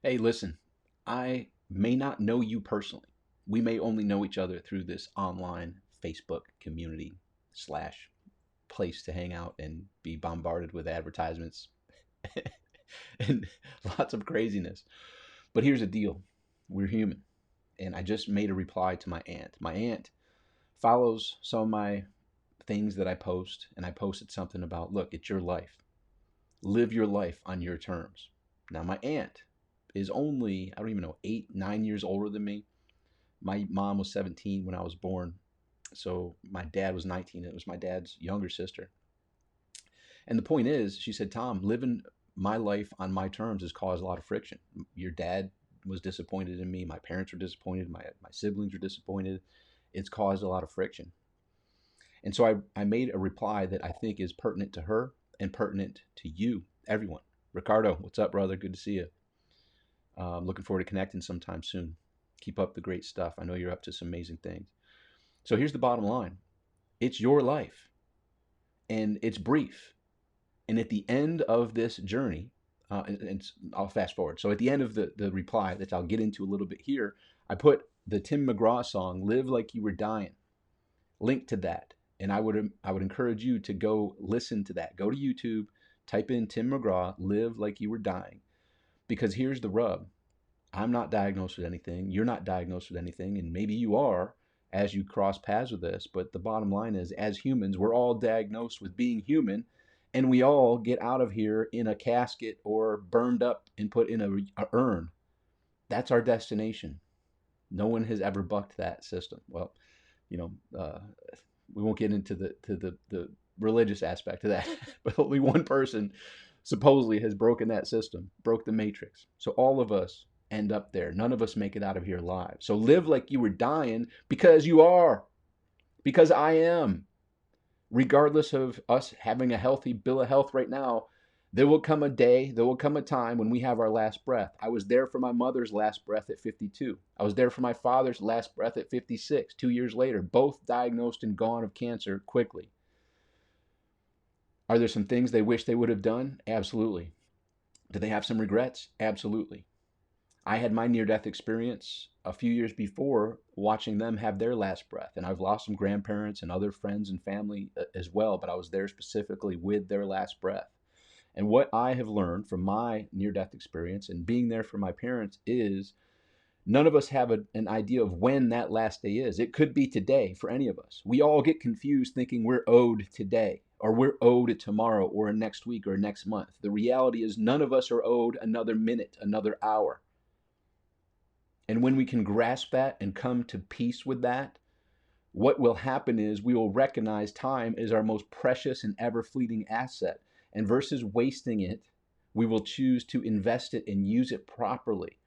Hey, listen, I may not know you personally. We may only know each other through this online Facebook community slash place to hang out and be bombarded with advertisements and lots of craziness. But here's the deal, we're human. And I just made a reply to my aunt. My aunt follows some of my things that I post, and I posted something about, look, it's your life. Live your life on your terms. Now, my aunt is only, I don't even know, 8, 9 years older than me. My mom was 17 when I was born. So my dad was 19. It was my dad's younger sister. And the point is, she said, Tom, living my life on my terms has caused a lot of friction. Your dad was disappointed in me. My parents were disappointed. My siblings were disappointed. It's caused a lot of friction. And so I made a reply that I think is pertinent to her and pertinent to you, everyone. Ricardo, what's up, brother? Good to see you. Looking forward to connecting sometime soon. Keep up the great stuff. I know you're up to some amazing things. So here's the bottom line, it's your life, and it's brief. And at the end of this journey, and I'll fast forward. So at the end of the reply that I'll get into a little bit here, I put the Tim McGraw song, Live Like You Were Dying, link to that. And I would encourage you to go listen to that. Go to YouTube, type in Tim McGraw, Live Like You Were Dying. Because here's the rub. I'm not diagnosed with anything. You're not diagnosed with anything. And maybe you are as you cross paths with this. But the bottom line is, as humans, we're all diagnosed with being human. And we all get out of here in a casket or burned up and put in a urn. That's our destination. No one has ever bucked that system. Well, you know, we won't get into the religious aspect of that, but only one person supposedly has broken that system, broke the matrix. So all of us end up there. None of us make it out of here alive. So live like you were dying, because you are, because I am. Regardless of us having a healthy bill of health right now, there will come a day, there will come a time when we have our last breath. I was there for my mother's last breath at 52. I was there for my father's last breath at 56, 2 years later, both diagnosed and gone of cancer quickly. Are there some things they wish they would have done? Absolutely. Do they have some regrets? Absolutely. I had my near death experience a few years before, watching them have their last breath. And I've lost some grandparents and other friends and family as well, but I was there specifically with their last breath. And what I have learned from my near death experience and being there for my parents is none of us have an idea of when that last day is. It could be today for any of us. We all get confused thinking we're owed today, or we're owed a tomorrow, or a next week, or next month. The reality is none of us are owed another minute, another hour. And when we can grasp that and come to peace with that, what will happen is we will recognize time is our most precious and ever fleeting asset. And versus wasting it, we will choose to invest it and use it properly.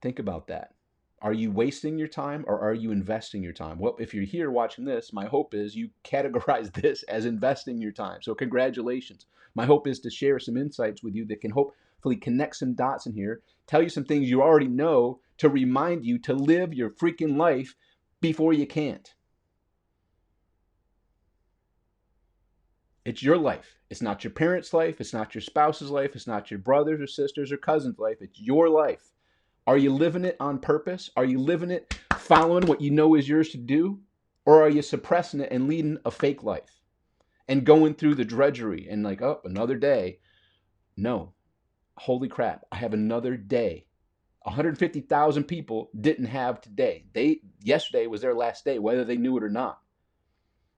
Think about that. Are you wasting your time, or are you investing your time? Well, if you're here watching this, my hope is you categorize this as investing your time. So congratulations. My hope is to share some insights with you that can hopefully connect some dots in here, tell you some things you already know to remind you to live your freaking life before you can't. It's your life. It's not your parents' life. It's not your spouse's life. It's not your brothers or sisters or cousins' life. It's your life. Are you living it on purpose? Are you living it following what you know is yours to do? Or are you suppressing it and leading a fake life and going through the drudgery and like, oh, another day? No. Holy crap. I have another day. 150,000 people didn't have today. Yesterday was their last day, whether they knew it or not.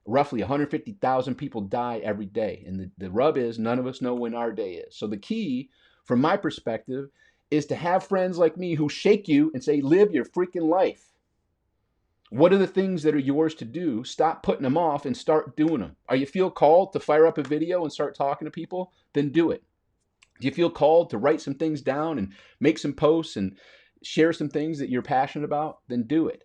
Roughly 150,000 people die every day. And the rub is none of us know when our day is. So the key, from my perspective, is to have friends like me who shake you and say, live your freaking life. What are the things that are yours to do? Stop putting them off and start doing them. Are you feel called to fire up a video and start talking to people? Then do it. Do you feel called to write some things down and make some posts and share some things that you're passionate about? Then do it.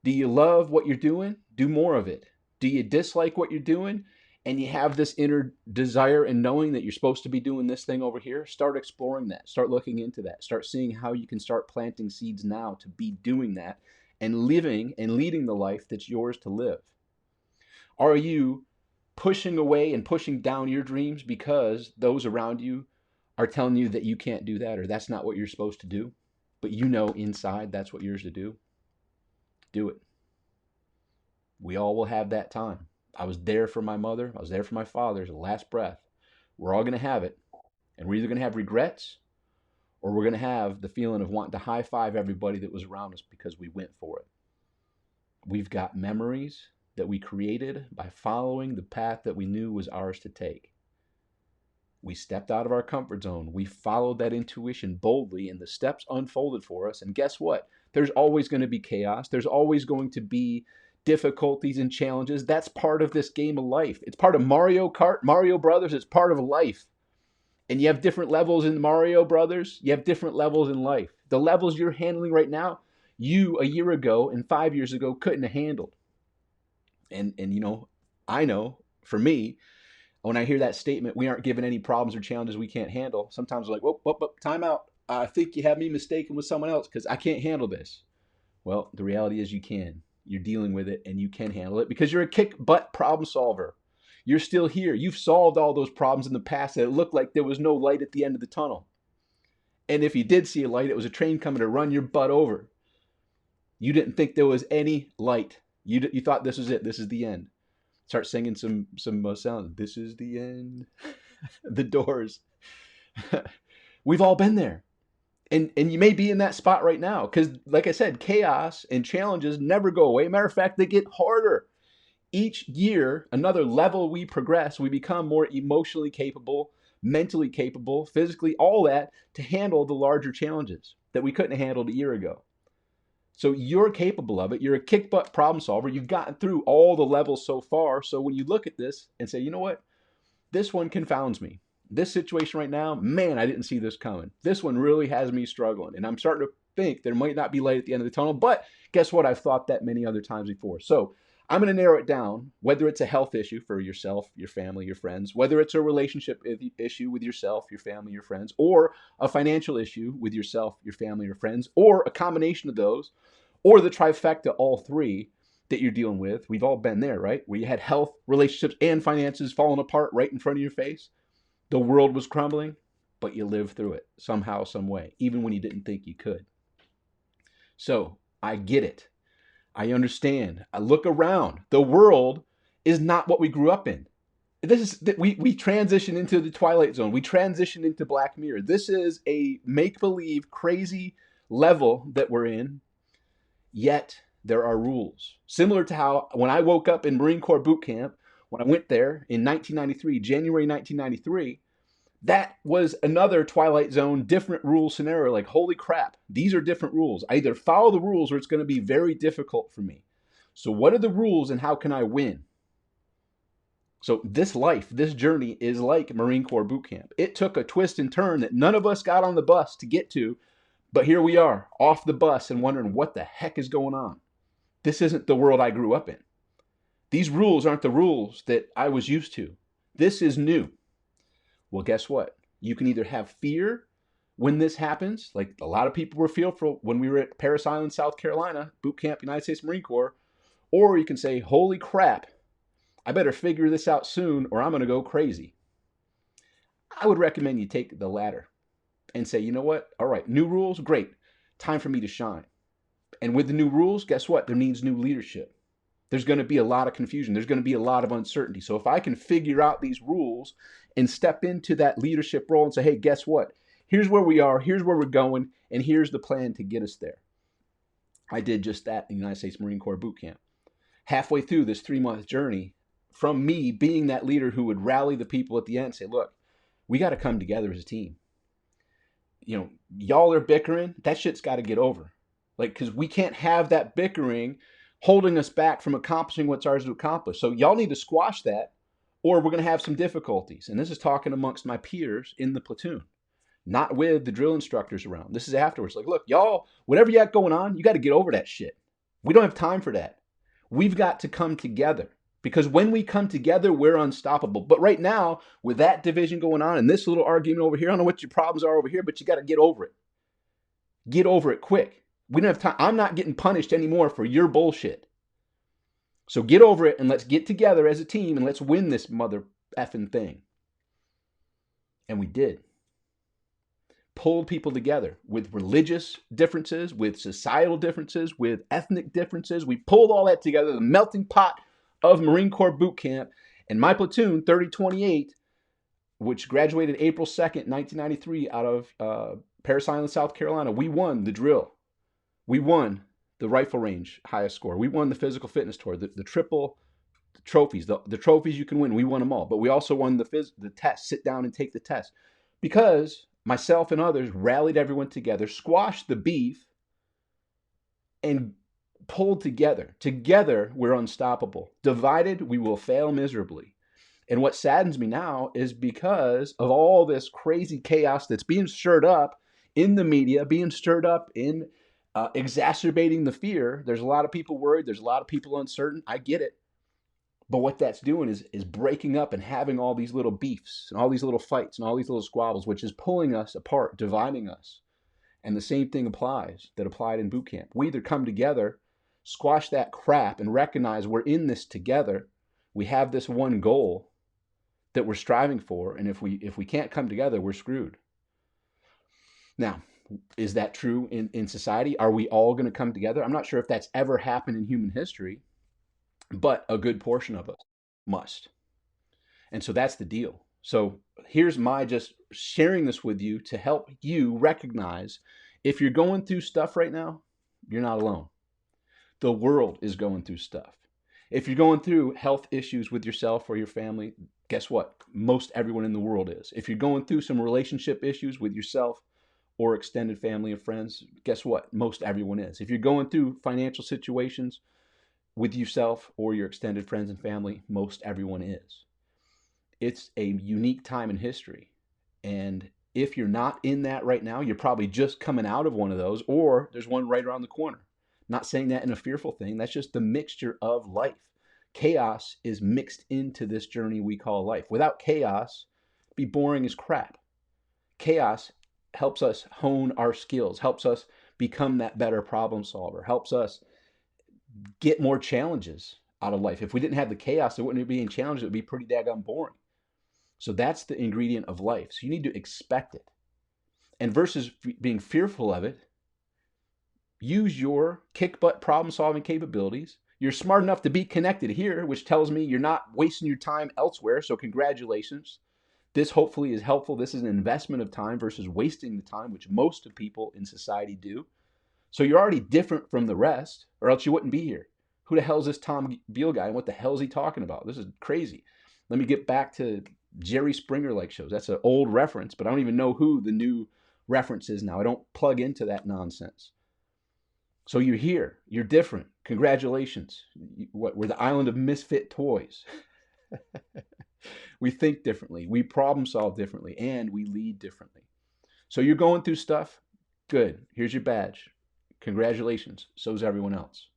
Do you love what you're doing? Do more of it. Do you dislike what you're doing and you have this inner desire and knowing that you're supposed to be doing this thing over here? Start exploring that. Start looking into that. Start seeing how you can start planting seeds now to be doing that and living and leading the life that's yours to live. Are you pushing away and pushing down your dreams because those around you are telling you that you can't do that or that's not what you're supposed to do, but you know inside that's what yours to do it. We all will have that time. I was there for my mother. I was there for my father's last breath. We're all going to have it. And we're either going to have regrets or we're going to have the feeling of wanting to high five everybody that was around us because we went for it. We've got memories that we created by following the path that we knew was ours to take. We stepped out of our comfort zone. We followed that intuition boldly, and the steps unfolded for us. And guess what? There's always going to be chaos. There's always going to be difficulties and challenges. That's part of this game of life. It's part of Mario Kart, Mario Brothers. It's part of life. And you have different levels in Mario Brothers. You have different levels in life. The levels you're handling right now, you a year ago and 5 years ago couldn't have handled. And you know, I know for me, when I hear that statement, we aren't given any problems or challenges we can't handle. Sometimes I'm like, whoa, time out. I think you have me mistaken with someone else because I can't handle this. Well, the reality is you can. You're dealing with it and you can handle it because you're a kick butt problem solver. You're still here. You've solved all those problems in the past that it looked like there was no light at the end of the tunnel. And if you did see a light, it was a train coming to run your butt over. You didn't think there was any light. You thought this was it. This is the end. Start singing some sound. This is the end. The Doors. We've all been there. And you may be in that spot right now because, like I said, chaos and challenges never go away. Matter of fact, they get harder. Each year, another level we progress, we become more emotionally capable, mentally capable, physically, all that to handle the larger challenges that we couldn't have handled a year ago. So you're capable of it. You're a kick butt problem solver. You've gotten through all the levels so far. So when you look at this and say, you know what? This one confounds me. This situation right now, man, I didn't see this coming. This one really has me struggling. And I'm starting to think there might not be light at the end of the tunnel. But guess what? I've thought that many other times before. So I'm going to narrow it down, whether it's a health issue for yourself, your family, your friends, whether it's a relationship issue with yourself, your family, your friends, or a financial issue with yourself, your family, your friends, or a combination of those, or the trifecta, all three that you're dealing with. We've all been there, right? Where you had health, relationships, and finances falling apart right in front of your face. The world was crumbling, but you lived through it somehow, some way, even when you didn't think you could. So I get it. I understand. I look around. The world is not what we grew up in. We transition into the Twilight Zone. We transition into Black Mirror. This is a make-believe, crazy level that we're in. Yet there are rules. Similar to how when I woke up in Marine Corps boot camp, when I went there in 1993, January 1993, that was another Twilight Zone, different rule scenario. Like, holy crap, these are different rules. I either follow the rules or it's going to be very difficult for me. So what are the rules and how can I win? So this life, this journey is like Marine Corps boot camp. It took a twist and turn that none of us got on the bus to get to, but here we are off the bus and wondering what the heck is going on. This isn't the world I grew up in. These rules aren't the rules that I was used to. This is new. Well, guess what? You can either have fear when this happens, like a lot of people were fearful when we were at Parris Island, South Carolina, boot camp, United States Marine Corps, or you can say, holy crap, I better figure this out soon or I'm going to go crazy. I would recommend you take the latter and say, you know what? All right, new rules, great. Time for me to shine. And with the new rules, guess what? There needs new leadership. There's going to be a lot of confusion. There's going to be a lot of uncertainty. So if I can figure out these rules and step into that leadership role and say, hey, guess what? Here's where we are. Here's where we're going. And here's the plan to get us there. I did just that in the United States Marine Corps boot camp. Halfway through this 3-month journey, from me being that leader who would rally the people at the end and say, look, we got to come together as a team. You know, y'all are bickering. That shit's got to get over. Like, because we can't have that bickering holding us back from accomplishing what's ours to accomplish. So y'all need to squash that or we're going to have some difficulties. And this is talking amongst my peers in the platoon, not with the drill instructors around. This is afterwards. Like, look, y'all, whatever you got going on, you got to get over that shit. We don't have time for that. We've got to come together because when we come together, we're unstoppable. But right now, with that division going on and this little argument over here, I don't know what your problems are over here, but you got to get over it. Get over it quick. We don't have time. I'm not getting punished anymore for your bullshit. So get over it and let's get together as a team and let's win this mother effing thing. And we did. pulled people together with religious differences, with societal differences, with ethnic differences. We pulled all that together, the melting pot of Marine Corps boot camp. And my platoon, 3028, which graduated April 2nd, 1993, out of Parris Island, South Carolina, we won the drill. We won the rifle range highest score. We won the physical fitness tour, the triple trophies, the trophies you can win. We won them all. But we also won the test, sit down and take the test. Because myself and others rallied everyone together, squashed the beef, and pulled together. Together, we're unstoppable. Divided, we will fail miserably. And what saddens me now is because of all this crazy chaos that's being stirred up in the media, being stirred up in exacerbating the fear. There's a lot of people worried. There's a lot of people uncertain. I get it. But what that's doing is breaking up and having all these little beefs and all these little fights and all these little squabbles, which is pulling us apart, dividing us. And the same thing applies that applied in boot camp. We either come together, squash that crap, and recognize we're in this together. We have this one goal that we're striving for, and if we can't come together, we're screwed. Now, is that true in society? Are we all going to come together? I'm not sure if that's ever happened in human history, but a good portion of us must. And so that's the deal. So here's my just sharing this with you to help you recognize if you're going through stuff right now, you're not alone. The world is going through stuff. If you're going through health issues with yourself or your family, guess what? Most everyone in the world is. If you're going through some relationship issues with yourself or extended family and friends, guess what? Most everyone is. If you're going through financial situations with yourself or your extended friends and family, most everyone is. It's a unique time in history. And if you're not in that right now, you're probably just coming out of one of those, or there's one right around the corner. Not saying that in a fearful thing. That's just the mixture of life. Chaos is mixed into this journey we call life. Without chaos, it'd be boring as crap. Chaos helps us hone our skills, helps us become that better problem solver, helps us get more challenges out of life. If we didn't have the chaos, there wouldn't be any challenges. It would be pretty daggone boring. So that's the ingredient of life. So you need to expect it. And versus being fearful of it, use your kick butt problem solving capabilities. You're smart enough to be connected here, which tells me you're not wasting your time elsewhere. So congratulations. This hopefully is helpful. This is an investment of time versus wasting the time, which most of people in society do. So you're already different from the rest, or else you wouldn't be here. Who the hell is this Tom Beal guy, and what the hell is he talking about? This is crazy. Let me get back to Jerry Springer-like shows. That's an old reference, but I don't even know who the new reference is now. I don't plug into that nonsense. So you're here. You're different. Congratulations. We're the island of misfit toys. We think differently. We problem solve differently. And we lead differently. So you're going through stuff. Good. Here's your badge. Congratulations. So's everyone else.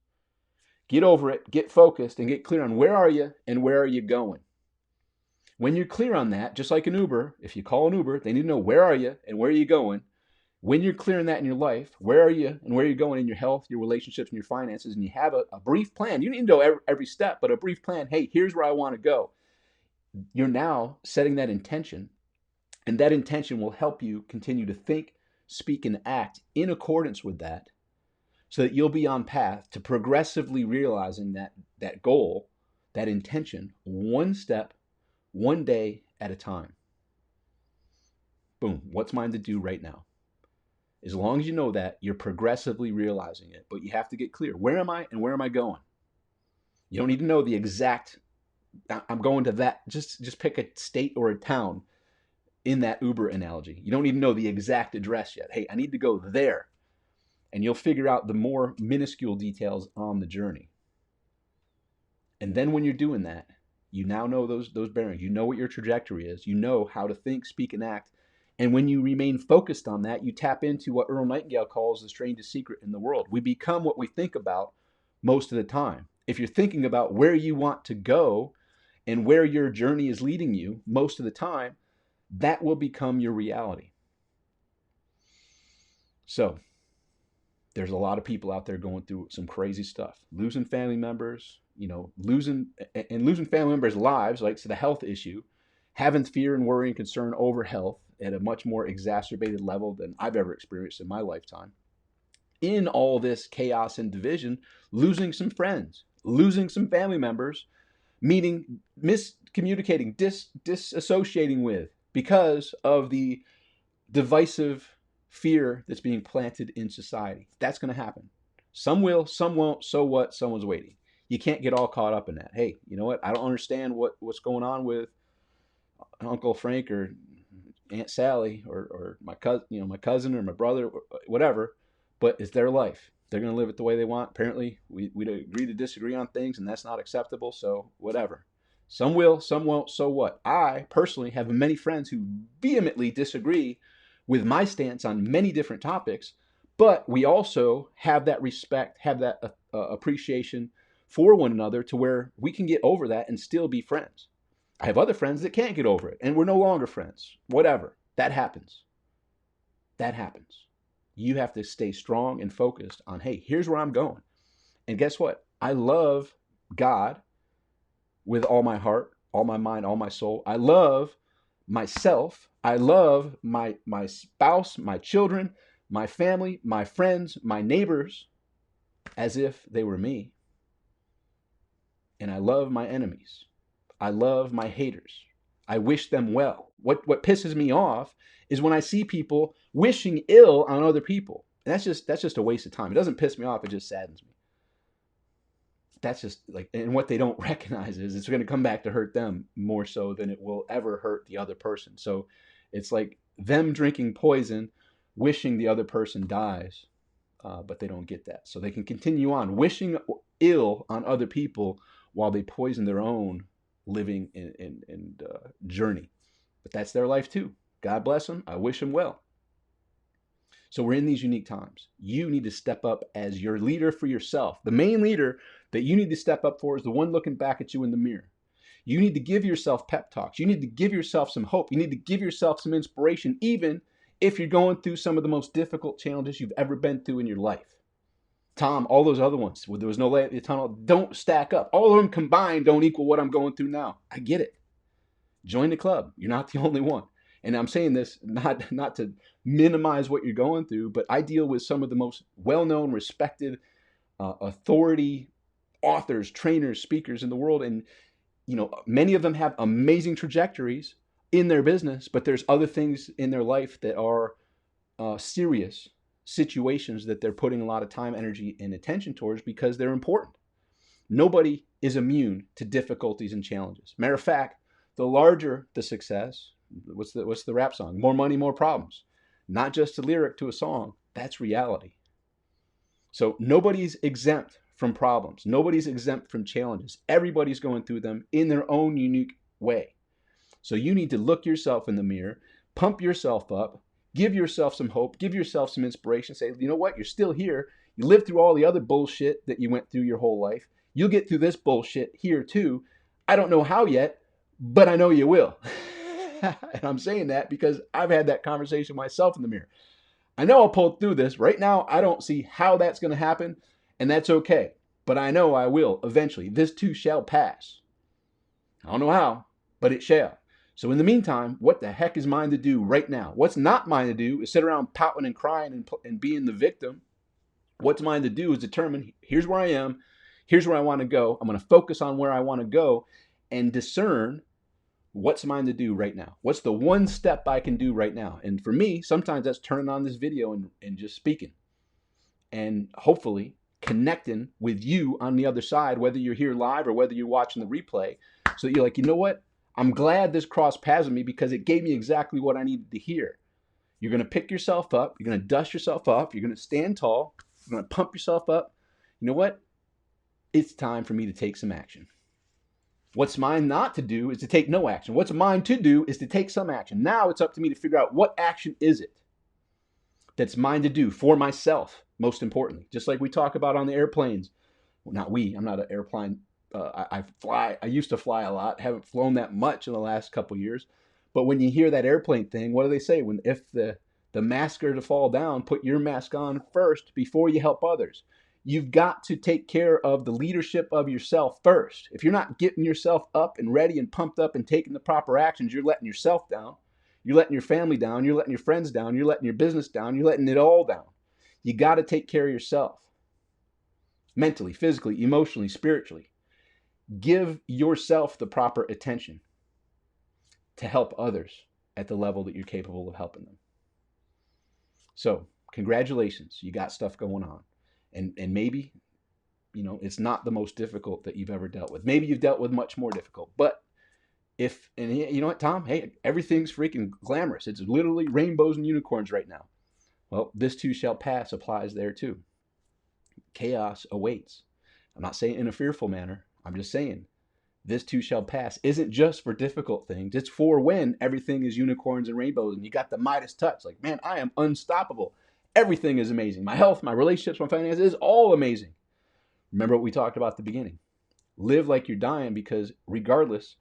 Get over it. Get focused and get clear on where are you and where are you going. When you're clear on that, just like an Uber, if you call an Uber, they need to know where are you and where are you going. When you're clear on that in your life, where are you and where are you going in your health, your relationships, and your finances, and you have a brief plan. You need to know every step, but a brief plan. Hey, here's where I want to go. You're now setting that intention, and that intention will help you continue to think, speak, and act in accordance with that so that you'll be on path to progressively realizing that goal, that intention, one step, one day at a time. Boom. What's mine to do right now? As long as you know that, you're progressively realizing it. But you have to get clear. Where am I and where am I going? You don't need to know the exact, I'm going to that. Just pick a state or a town in that Uber analogy. You don't need to know the exact address yet. Hey, I need to go there. And you'll figure out the more minuscule details on the journey. And then when you're doing that, you now know those bearings. You know what your trajectory is. You know how to think, speak, and act. And when you remain focused on that, you tap into what Earl Nightingale calls the strangest secret in the world. We become what we think about most of the time. If you're thinking about where you want to go and where your journey is leading you most of the time, that will become your reality. So there's a lot of people out there going through some crazy stuff, losing family members, losing family members' lives, like, so the health issue, having fear and worry and concern over health, at a much more exacerbated level than I've ever experienced in my lifetime. In all this chaos and division, losing some friends, losing some family members, meaning miscommunicating, disassociating with, because of the divisive fear that's being planted in society. That's going to happen. Some will, some won't. So what? Someone's waiting. You can't get all caught up in that. Hey, you know what? I don't understand what's going on with Uncle Frank or Aunt Sally or my cousin, my cousin or my brother, or whatever. But it's their life. They're going to live it the way they want. Apparently, we'd agree to disagree on things, and that's not acceptable. So whatever. Some will, some won't. So what? I personally have many friends who vehemently disagree with my stance on many different topics, but we also have that respect, have that appreciation for one another to where we can get over that and still be friends. I have other friends that can't get over it, and we're no longer friends. Whatever. That happens. That happens. You have to stay strong and focused on, hey, here's where I'm going. And guess what? I love God with all my heart, all my mind, all my soul. I love myself. I love my spouse, my children, my family, my friends, my neighbors, as if they were me. And I love my enemies. I love my haters. I wish them well. What pisses me off is when I see people wishing ill on other people. And that's just a waste of time. It doesn't piss me off, it just saddens me. That's just like, and what they don't recognize is it's going to come back to hurt them more so than it will ever hurt the other person. So it's like them drinking poison, wishing the other person dies, but they don't get that. So they can continue on wishing ill on other people while they poison their own living and journey. But that's their life too. God bless them. I wish them well. So we're in these unique times. You need to step up as your leader for yourself. The main leader that you need to step up for is the one looking back at you in the mirror. You need to give yourself pep talks. You need to give yourself some hope. You need to give yourself some inspiration, even if you're going through some of the most difficult challenges you've ever been through in your life. Tom, all those other ones where there was no light at the tunnel don't stack up. All of them combined don't equal what I'm going through now. I get it. Join the club. You're not the only one. And I'm saying this not to minimize what you're going through, but I deal with some of the most well-known, respected authority authors, trainers, speakers in the world. And, many of them have amazing trajectories in their business, but there's other things in their life that are serious situations that they're putting a lot of time, energy, and attention towards because they're important. Nobody is immune to difficulties and challenges. Matter of fact, the larger the success, what's the rap song? More money, more problems. Not just a lyric to a song. That's reality. So nobody's exempt from problems. Nobody's exempt from challenges. Everybody's going through them in their own unique way. So you need to look yourself in the mirror, pump yourself up, give yourself some hope, give yourself some inspiration. Say, you know what? You're still here. You lived through all the other bullshit that you went through your whole life. You'll get through this bullshit here too. I don't know how yet, but I know you will. And I'm saying that because I've had that conversation myself in the mirror. I know I'll pull through this. Right now, I don't see how that's going to happen, and that's okay. But I know I will eventually. This too shall pass. I don't know how, but it shall. So in the meantime, what the heck is mine to do right now? What's not mine to do is sit around pouting and crying and being the victim. What's mine to do is determine, here's where I am, here's where I want to go. I'm going to focus on where I want to go and discern what's mine to do right now. What's the one step I can do right now? And for me, sometimes that's turning on this video and just speaking. And hopefully connecting with you on the other side, whether you're here live or whether you're watching the replay. So that you're like, you know what? I'm glad this crossed paths with me because it gave me exactly what I needed to hear. You're going to pick yourself up. You're going to dust yourself off. You're going to stand tall. You're going to pump yourself up. You know what? It's time for me to take some action. What's mine not to do is to take no action. What's mine to do is to take some action. Now it's up to me to figure out what action is it that's mine to do for myself, most importantly. Just like we talk about on the airplanes. Well, not we. I'm not an airplane. I fly. I used to fly a lot. Haven't flown that much in the last couple of years. But when you hear that airplane thing, what do they say? If the mask are to fall down, put your mask on first before you help others. You've got to take care of the leadership of yourself first. If you're not getting yourself up and ready and pumped up and taking the proper actions, you're letting yourself down. You're letting your family down. You're letting your friends down. You're letting your business down. You're letting it all down. You got to take care of yourself mentally, physically, emotionally, spiritually. Give yourself the proper attention to help others at the level that you're capable of helping them. So, congratulations. You got stuff going on. And maybe, it's not the most difficult that you've ever dealt with. Maybe you've dealt with much more difficult. But and you know what, Tom? Hey, everything's freaking glamorous. It's literally rainbows and unicorns right now. Well, this too shall pass applies there too. Chaos awaits. I'm not saying in a fearful manner. I'm just saying this too shall pass isn't just for difficult things. It's for when everything is unicorns and rainbows and you got the Midas touch. Like, man, I am unstoppable. Everything is amazing. My health, my relationships, my finances is all amazing. Remember what we talked about at the beginning. Live like you're dying, because regardless,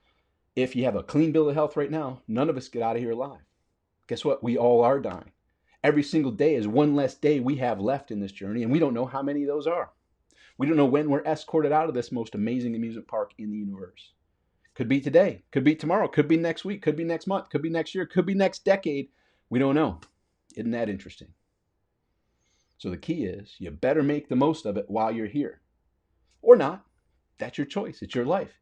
if you have a clean bill of health right now, none of us get out of here alive. Guess what? We all are dying. Every single day is one less day we have left in this journey, and we don't know how many of those are. We don't know when we're escorted out of this most amazing amusement park in the universe. Could be today, could be tomorrow, could be next week, could be next month, could be next year, could be next decade. We don't know. Isn't that interesting? So the key is you better make the most of it while you're here. Or not. That's your choice. It's your life.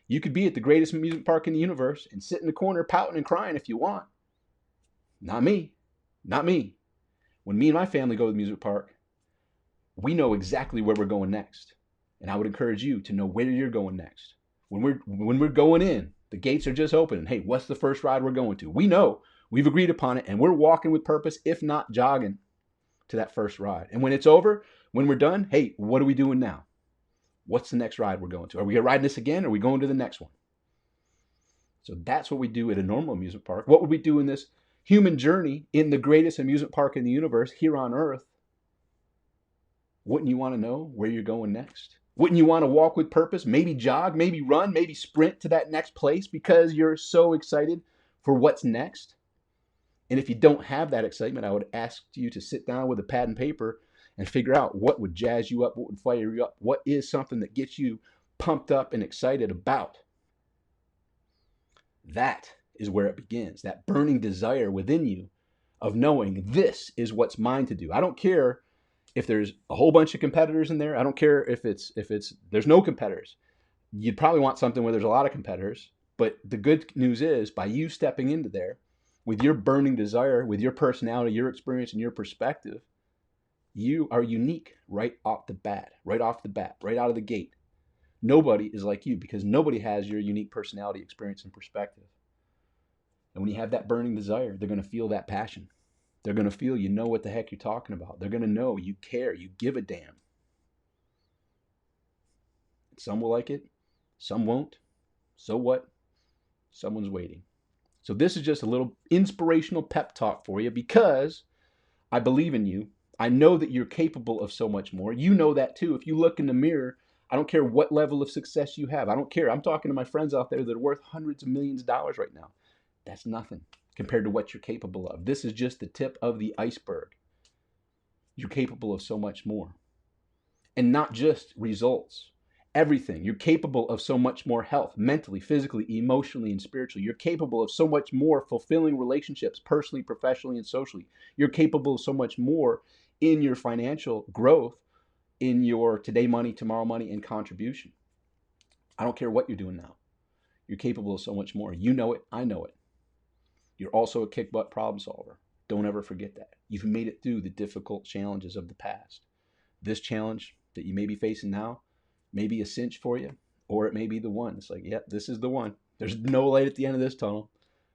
You could be at the greatest amusement park in the universe and sit in the corner pouting and crying if you want. Not me. Not me. When me and my family go to the amusement park, we know exactly where we're going next. And I would encourage you to know where you're going next. When we're going in, the gates are just open. And hey, what's the first ride we're going to? We know. We've agreed upon it, and we're walking with purpose, if not jogging, to that first ride. And when it's over, when we're done, hey, what are we doing now? What's the next ride we're going to? Are we going to ride this again, or are we going to the next one? So that's what we do at a normal amusement park. What would we do in this human journey in the greatest amusement park in the universe here on Earth? Wouldn't you want to know where you're going next? Wouldn't you want to walk with purpose? Maybe jog, maybe run, maybe sprint to that next place because you're so excited for what's next? And if you don't have that excitement, I would ask you to sit down with a pad and paper and figure out what would jazz you up, what would fire you up, what is something that gets you pumped up and excited about. That is where it begins, that burning desire within you of knowing this is what's mine to do. I don't care if there's a whole bunch of competitors in there. I don't care if there's no competitors. You'd probably want something where there's a lot of competitors. But the good news is, by you stepping into there with your burning desire, with your personality, your experience, and your perspective, you are unique right off the bat, right out of the gate. Nobody is like you because nobody has your unique personality, experience, and perspective. And when you have that burning desire, they're going to feel that passion. They're going to feel you know what the heck you're talking about. They're going to know you care, you give a damn. Some will like it, some won't. So what? Someone's waiting. So this is just a little inspirational pep talk for you because I believe in you. I know that you're capable of so much more. You know that too. If you look in the mirror, I don't care what level of success you have. I don't care. I'm talking to my friends out there that are worth hundreds of millions of dollars right now. That's nothing compared to what you're capable of. This is just the tip of the iceberg. You're capable of so much more. And not just results. Everything. You're capable of so much more health, mentally, physically, emotionally, and spiritually. You're capable of so much more fulfilling relationships, personally, professionally, and socially. You're capable of so much more in your financial growth, in your today money, tomorrow money, and contribution. I don't care what you're doing now. You're capable of so much more. You know it. I know it. You're also a kick butt problem solver. Don't ever forget that. You've made it through the difficult challenges of the past. This challenge that you may be facing now may be a cinch for you, or it may be the one. It's like, yeah, this is the one. There's no light at the end of this tunnel.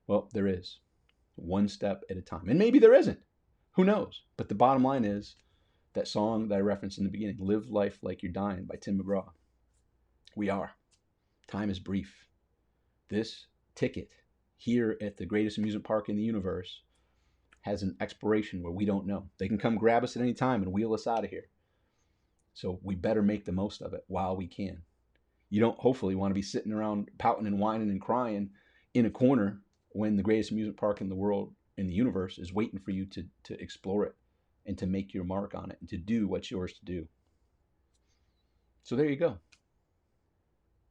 Well, there is. One step at a time. And maybe there isn't. Who knows? But the bottom line is that song that I referenced in the beginning, Live Life Like You're Dying by Tim McGraw. We are. Time is brief. This ticket here at the greatest amusement park in the universe has an expiration where we don't know. They can come grab us at any time and wheel us out of here. So we better make the most of it while we can. You don't hopefully want to be sitting around pouting and whining and crying in a corner when the greatest amusement park in the world, in the universe, is waiting for you to explore it and to make your mark on it and to do what's yours to do. So there you go.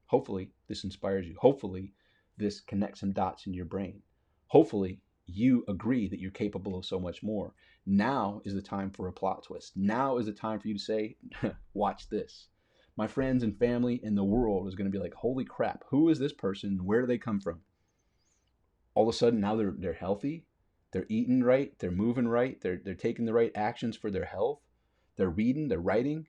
Hopefully this inspires you. Hopefully this connects some dots in your brain. Hopefully you agree that you're capable of so much more. Now is the time for a plot twist. Now is the time for you to say, watch this. My friends and family and the world is going to be like, holy crap, who is this person? Where do they come from? All of a sudden, now they're healthy. They're eating right. They're moving right. They're taking the right actions for their health. They're reading. They're writing.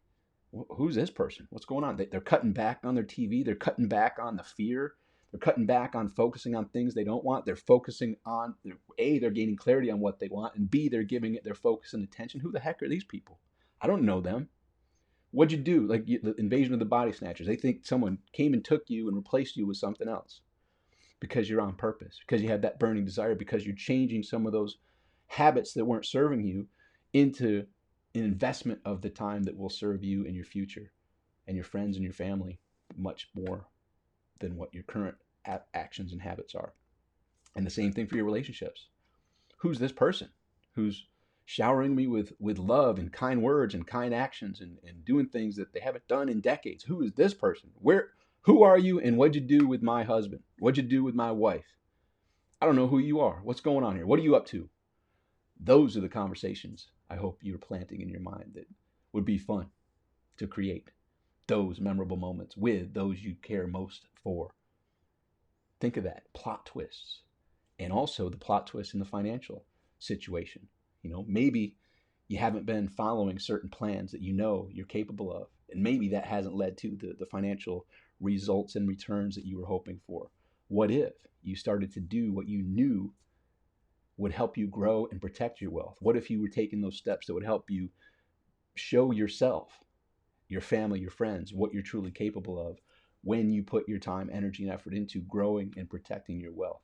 Who's this person? What's going on? They're cutting back on their TV. They're cutting back on the fear. They're cutting back on focusing on things they don't want. They're focusing on, A, they're gaining clarity on what they want, and B, they're giving it their focus and attention. Who the heck are these people? I don't know them. What'd you do? Like the invasion of the body snatchers. They think someone came and took you and replaced you with something else because you're on purpose, because you had that burning desire, because you're changing some of those habits that weren't serving you into an investment of the time that will serve you in your future and your friends and your family much more than what your current actions and habits are. And the same thing for your relationships. Who's this person who's showering me with love and kind words and kind actions and doing things that they haven't done in decades? Who is this person? Who are you, and what'd you do with my husband? What'd you do with my wife? I don't know who you are. What's going on here? What are you up to? Those are the conversations I hope you're planting in your mind that would be fun to create those memorable moments with those you care most for. Think of that. Plot twists. And also the plot twist in the financial situation. Maybe you haven't been following certain plans that you know you're capable of. And maybe that hasn't led to the financial results and returns that you were hoping for. What if you started to do what you knew would help you grow and protect your wealth? What if you were taking those steps that would help you show yourself, your family, your friends, what you're truly capable of when you put your time, energy, and effort into growing and protecting your wealth?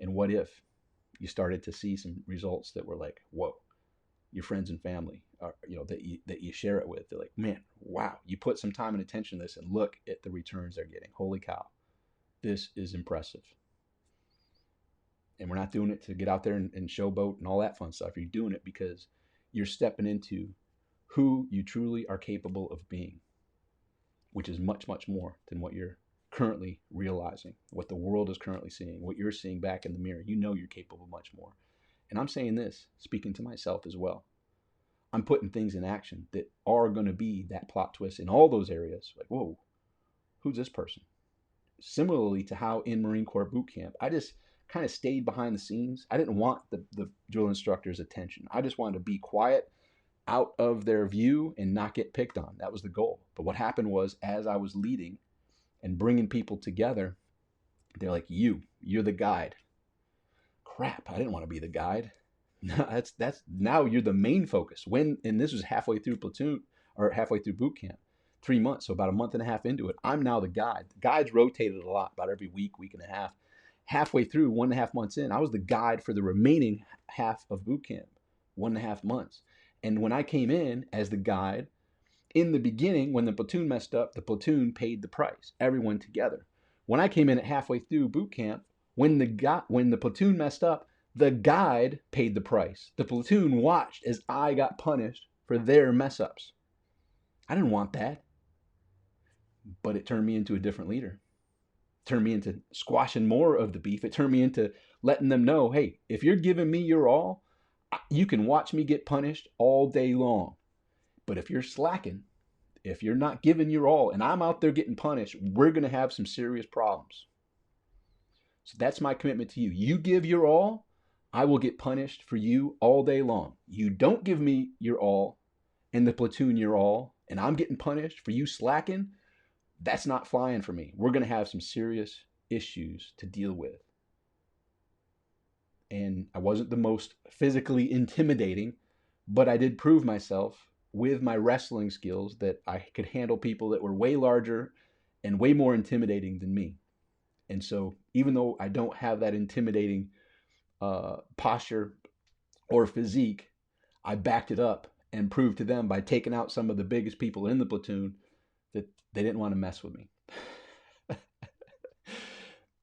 And what if you started to see some results that were like, whoa, your friends and family are, that you share it with, they're like, man, wow, you put some time and attention to this and look at the returns they're getting. Holy cow, this is impressive. And we're not doing it to get out there and showboat and all that fun stuff. You're doing it because you're stepping into who you truly are capable of being, which is much, much more than what you're currently realizing, what the world is currently seeing, what you're seeing back in the mirror. You know you're capable of much more. And I'm saying this, speaking to myself as well. I'm putting things in action that are going to be that plot twist in all those areas. Like, whoa, who's this person? Similarly to how in Marine Corps boot camp, I just kind of stayed behind the scenes. I didn't want the drill instructor's attention. I just wanted to be quiet, out of their view, and not get picked on. That was the goal. But what happened was, as I was leading and bringing people together, they're like, you're the guide. Crap, I didn't want to be the guide. No, that's now you're the main focus. And this was halfway through platoon or halfway through boot camp, 3 months, so about a month and a half into it. I'm now the guide. The guides rotated a lot, about every week and a half. Halfway through, 1.5 months in, I was the guide for the remaining half of boot camp, 1.5 months. And when I came in as the guide, in the beginning, when the platoon messed up, the platoon paid the price, everyone together. When I came in at halfway through boot camp, when the platoon messed up, the guide paid the price. The platoon watched as I got punished for their mess ups. I didn't want that, but it turned me into a different leader. It turned me into squashing more of the beef. It turned me into letting them know, hey, if you're giving me your all, you can watch me get punished all day long. But if you're slacking, if you're not giving your all and I'm out there getting punished, we're going to have some serious problems. So that's my commitment to you. You give your all, I will get punished for you all day long. You don't give me your all and the platoon your all, and I'm getting punished for you slacking, that's not flying for me. We're going to have some serious issues to deal with. And I wasn't the most physically intimidating, but I did prove myself with my wrestling skills that I could handle people that were way larger and way more intimidating than me. And so even though I don't have that intimidating posture or physique, I backed it up and proved to them by taking out some of the biggest people in the platoon that they didn't want to mess with me.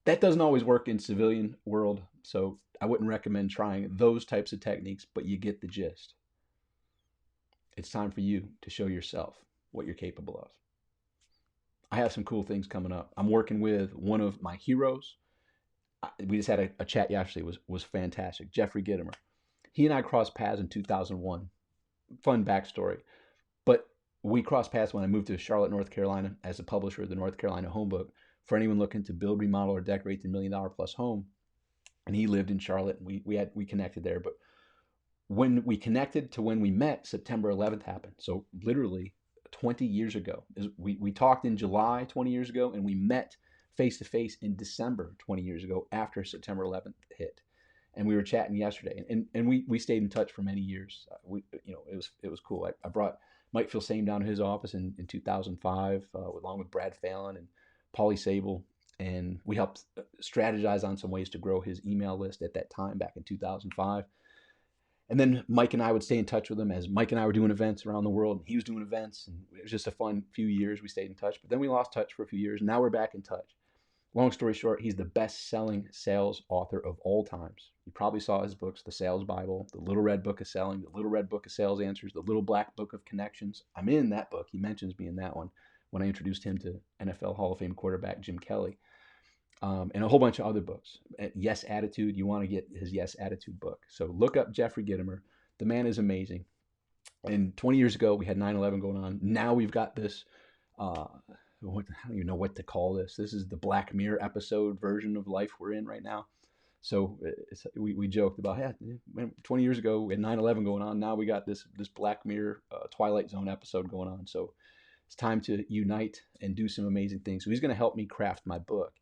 That doesn't always work in civilian world, so I wouldn't recommend trying those types of techniques, but you get the gist. It's time for you to show yourself what you're capable of. I have some cool things coming up. I'm working with one of my heroes We just had a chat yesterday. Was fantastic. Jeffrey Gitomer. He and I crossed paths in 2001. Fun backstory. But we crossed paths when I moved to Charlotte, North Carolina, as a publisher of the North Carolina Homebook for anyone looking to build, remodel, or decorate the $1 million plus home. And he lived in Charlotte. And we connected there. But when we connected to when we met, September 11th happened. So literally 20 years ago. We talked in July 20 years ago, and we met face to face in December 20 years ago after September 11th hit. And we were chatting yesterday, and we stayed in touch for many years. It was cool. I brought Mike Filsaime down to his office in 2005, along with Brad Fallon and Paulie Sable, and we helped strategize on some ways to grow his email list at that time back in 2005. And then Mike and I would stay in touch with him as Mike and I were doing events around the world, and he was doing events, and it was just a fun few years. We stayed in touch, but then we lost touch for a few years. And now we're back in touch. Long story short, he's the best-selling sales author of all times. You probably saw his books, The Sales Bible, The Little Red Book of Selling, The Little Red Book of Sales Answers, The Little Black Book of Connections. I'm in that book. He mentions me in that one when I introduced him to NFL Hall of Fame quarterback Jim Kelly, and a whole bunch of other books. Yes Attitude, you want to get his Yes Attitude book. So look up Jeffrey Gitomer. The man is amazing. And 20 years ago, we had 9/11 going on. Now we've got this, I don't even know what to call this. This is the Black Mirror episode version of life we're in right now. So we joked about, yeah, 20 years ago we had 9/11 going on. Now we got this Black Mirror Twilight Zone episode going on. So it's time to unite and do some amazing things. So he's going to help me craft my book.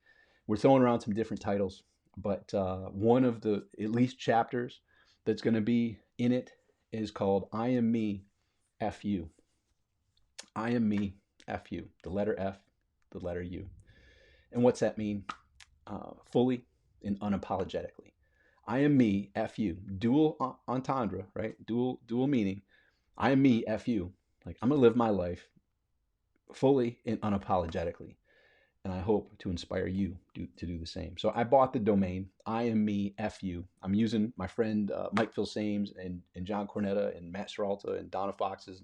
We're throwing around some different titles, but one of the at least chapters that's going to be in it is called I Am Me, F You. I am me, F you. The letter F, the letter U. And what's that mean? Fully and unapologetically. I am me, F you. Dual entendre, right? Dual meaning. I am me, F you. Like, I'm going to live my life fully and unapologetically. And I hope to inspire you to do the same. So I bought the domain, I am me, F you. I'm using my friend Mike Filsaime and John Cornetta and Matt Seralta and Donna Fox's,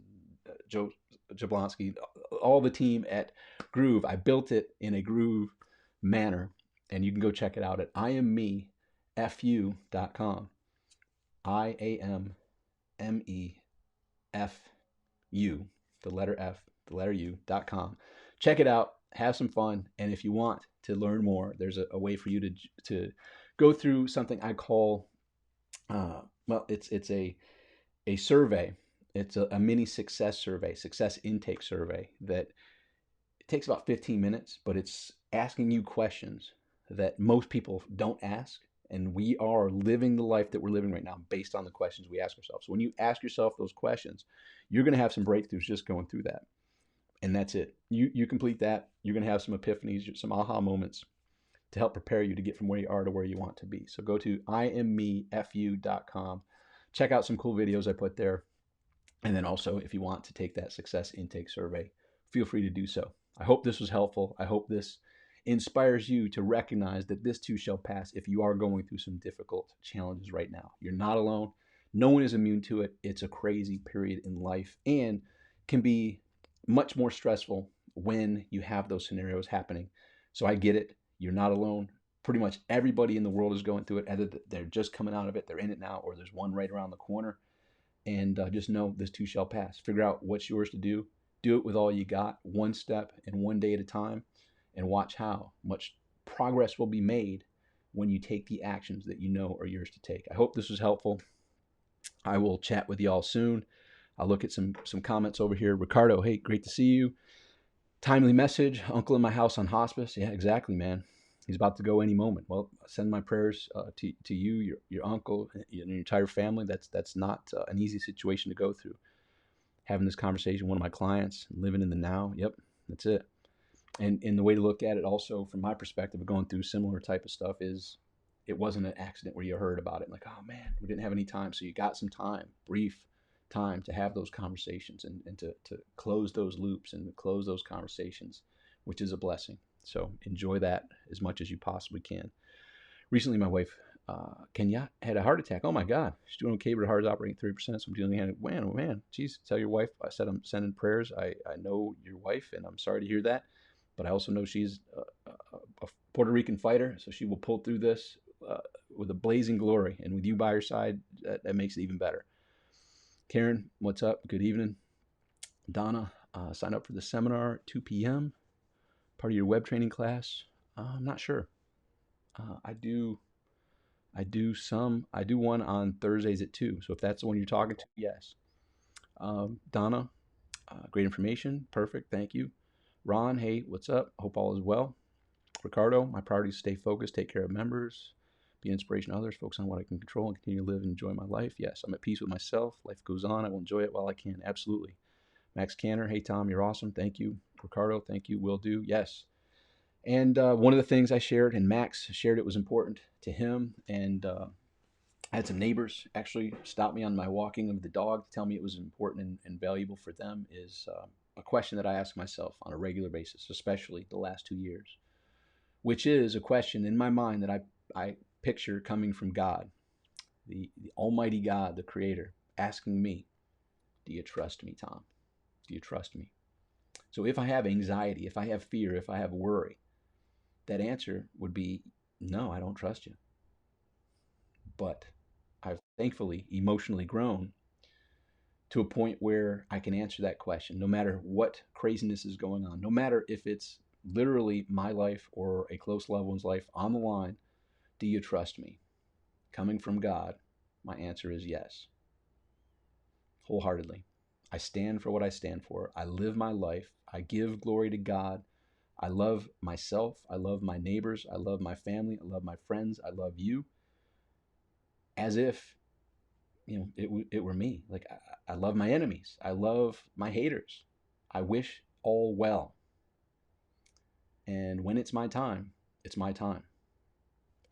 Joe Jablonski, all the team at Groove. I built it in a Groove manner, and you can go check it out at IamMeFU.com. IamMeFU, the letter F, the letter U.com. Check it out. Have some fun, and if you want to learn more, there's a way for you to go through something I call, it's a survey. It's a mini success survey, success intake survey that it takes about 15 minutes, but it's asking you questions that most people don't ask, and we are living the life that we're living right now based on the questions we ask ourselves. So when you ask yourself those questions, you're going to have some breakthroughs just going through that. And that's it. You complete that, you're going to have some epiphanies, some aha moments to help prepare you to get from where you are to where you want to be. So go to IamMeFU.com. Check out some cool videos I put there. And then also, if you want to take that success intake survey, feel free to do so. I hope this was helpful. I hope this inspires you to recognize that this too shall pass if you are going through some difficult challenges right now. You're not alone. No one is immune to it. It's a crazy period in life and can be much more stressful when you have those scenarios happening. So I get it. You're not alone. Pretty much everybody in the world is going through it. Either they're just coming out of it, they're in it now, or there's one right around the corner. And just know this too shall pass. Figure out what's yours to do. Do it with all you got, one step and one day at a time, and watch how much progress will be made when you take the actions that you know are yours to take. I hope this was helpful. I will chat with y'all soon. I'll look at some comments over here. Ricardo, hey, great to see you. Timely message, uncle in my house on hospice. Yeah, exactly, man. He's about to go any moment. Well, send my prayers to you, your uncle, and your entire family. That's not an easy situation to go through. Having this conversation with one of my clients, living in the now. Yep, that's it. And the way to look at it also from my perspective of going through similar type of stuff is it wasn't an accident where you heard about it. Like, oh man, we didn't have any time. So you got some time, brief time to have those conversations and to close those loops and to close those conversations, which is a blessing. So enjoy that as much as you possibly can. Recently, my wife, Kenya, had a heart attack. Oh my God, she's doing okay, but her heart is operating 30%. So I'm dealing with it. Man, oh man, geez, tell your wife I said I'm sending prayers. I know your wife, and I'm sorry to hear that. but I also know she's a Puerto Rican fighter, so she will pull through this uh, with a blazing glory. And with you by her side, that makes it even better. Karen, what's up? Good evening. Donna, sign up for the seminar at 2 p.m. Part of your web training class. I'm not sure. I do. I do one on Thursdays at 2. So if that's the one you're talking to, yes. Donna, great information. Perfect. Thank you. Ron, hey, what's up? Hope all is well. Ricardo, my priority is stay focused, take care of members, be an inspiration to others, focus on what I can control, and continue to live and enjoy my life. Yes, I'm at peace with myself. Life goes on. I will enjoy it while I can. Absolutely. Max Canner, hey, Tom, you're awesome. Thank you. Ricardo, thank you. Will do. Yes. And one of the things I shared, and Max shared it was important to him, and I had some neighbors actually stop me on my walking of the dog to tell me it was important and valuable for them, is a question that I ask myself on a regular basis, especially the last 2 years, which is a question in my mind that I picture coming from God, the Almighty God, the Creator, asking me, do you trust me, Tom? Do you trust me? So if I have anxiety, if I have fear, if I have worry, that answer would be, no, I don't trust you. But I've thankfully emotionally grown to a point where I can answer that question no matter what craziness is going on, no matter if it's literally my life or a close loved one's life on the line. Do you trust me? Coming from God, my answer is yes, wholeheartedly. I stand for what I stand for. I live my life. I give glory to God. I love myself. I love my neighbors. I love my family. I love my friends. I love you as if it were me. Like I love my enemies. I love my haters. I wish all well. And when it's my time, it's my time.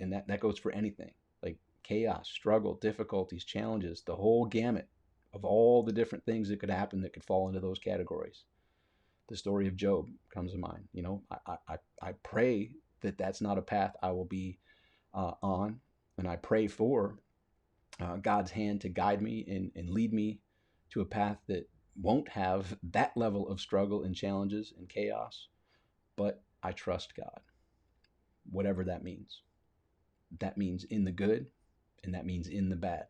And that goes for anything like chaos, struggle, difficulties, challenges, the whole gamut of all the different things that could happen that could fall into those categories. The story of Job comes to mind. I pray that that's not a path I will be on. And I pray for God's hand to guide me and lead me to a path that won't have that level of struggle and challenges and chaos. But I trust God, whatever that means. That means in the good, and that means in the bad,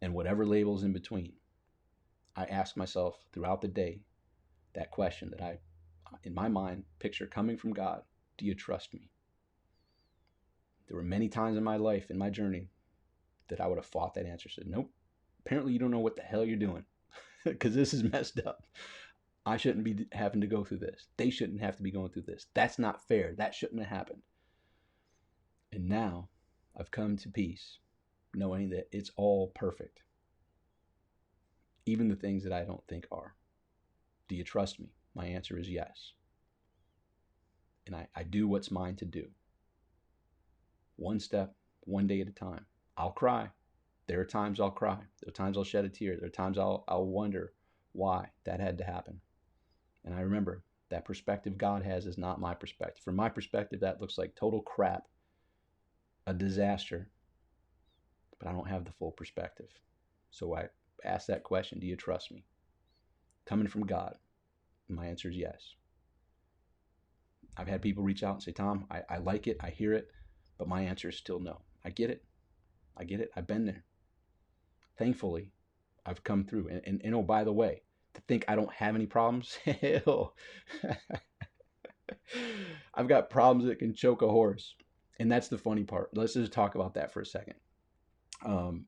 and whatever labels in between. I ask myself throughout the day that question that I, in my mind, picture coming from God. Do you trust me? There were many times in my life, in my journey, that I would have fought that answer. Said, nope, apparently you don't know what the hell you're doing because this is messed up. I shouldn't be having to go through this. They shouldn't have to be going through this. That's not fair. That shouldn't have happened. And now I've come to peace knowing that it's all perfect. Even the things that I don't think are. Do you trust me? My answer is yes. And I do what's mine to do. One step, one day at a time. I'll cry. There are times I'll cry. There are times I'll shed a tear. There are times I'll wonder why that had to happen. And I remember that perspective God has is not my perspective. From my perspective, that looks like total crap, a disaster, but I don't have the full perspective. So I ask that question, do you trust me? Coming from God, my answer is yes. I've had people reach out and say, Tom, I like it, I hear it, but my answer is still no. I get it. I get it. I've been there. Thankfully, I've come through. And oh, by the way, to think I don't have any problems, hell, I've got problems that can choke a horse. And that's the funny part. Let's just talk about that for a second. Um,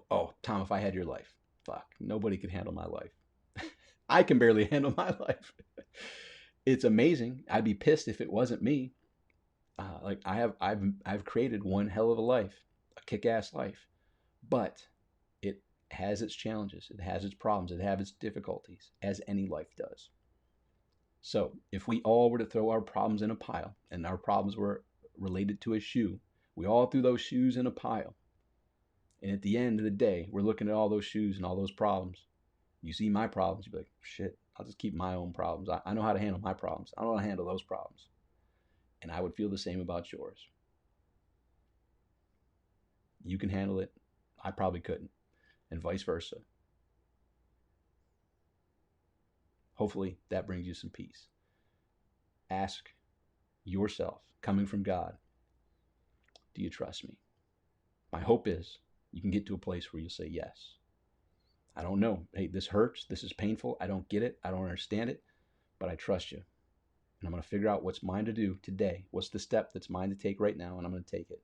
oh, Tom, if I had your life, fuck, nobody could handle my life. I can barely handle my life. It's amazing. I'd be pissed if it wasn't me. Like I've created one hell of a life, a kick-ass life, but it has its challenges, it has its problems, it has its difficulties, as any life does. So if we all were to throw our problems in a pile, and our problems were related to a shoe, we all threw those shoes in a pile, and at the end of the day, we're looking at all those shoes and all those problems. You see my problems, you'd be like, shit, I'll just keep my own problems. I know how to handle my problems. I don't know how to handle those problems. And I would feel the same about yours. You can handle it. I probably couldn't. And vice versa. Hopefully that brings you some peace. Ask yourself, coming from God, do you trust me? My hope is you can get to a place where you say yes. I don't know. Hey, this hurts. This is painful. I don't get it. I don't understand it, but I trust you. And I'm going to figure out what's mine to do today. What's the step that's mine to take right now? And I'm going to take it.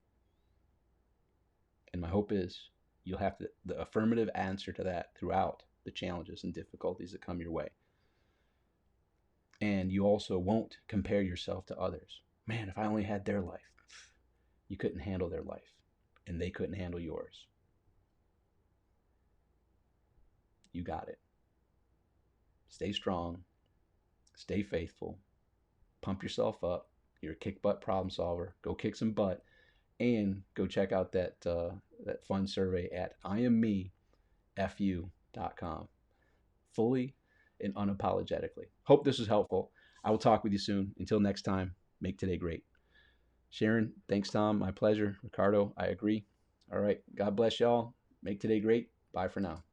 And my hope is you'll have the affirmative answer to that throughout the challenges and difficulties that come your way. And you also won't compare yourself to others. Man, if I only had their life. You couldn't handle their life, and they couldn't handle yours. You got it. Stay strong. Stay faithful. Pump yourself up. You're a kick butt problem solver. Go kick some butt, and go check out that fun survey at IamMeFU.com. Fully and unapologetically. Hope this was helpful. I will talk with you soon. Until next time, make today great. Sharon, thanks, Tom. My pleasure. Ricardo, I agree. All right. God bless y'all. Make today great. Bye for now.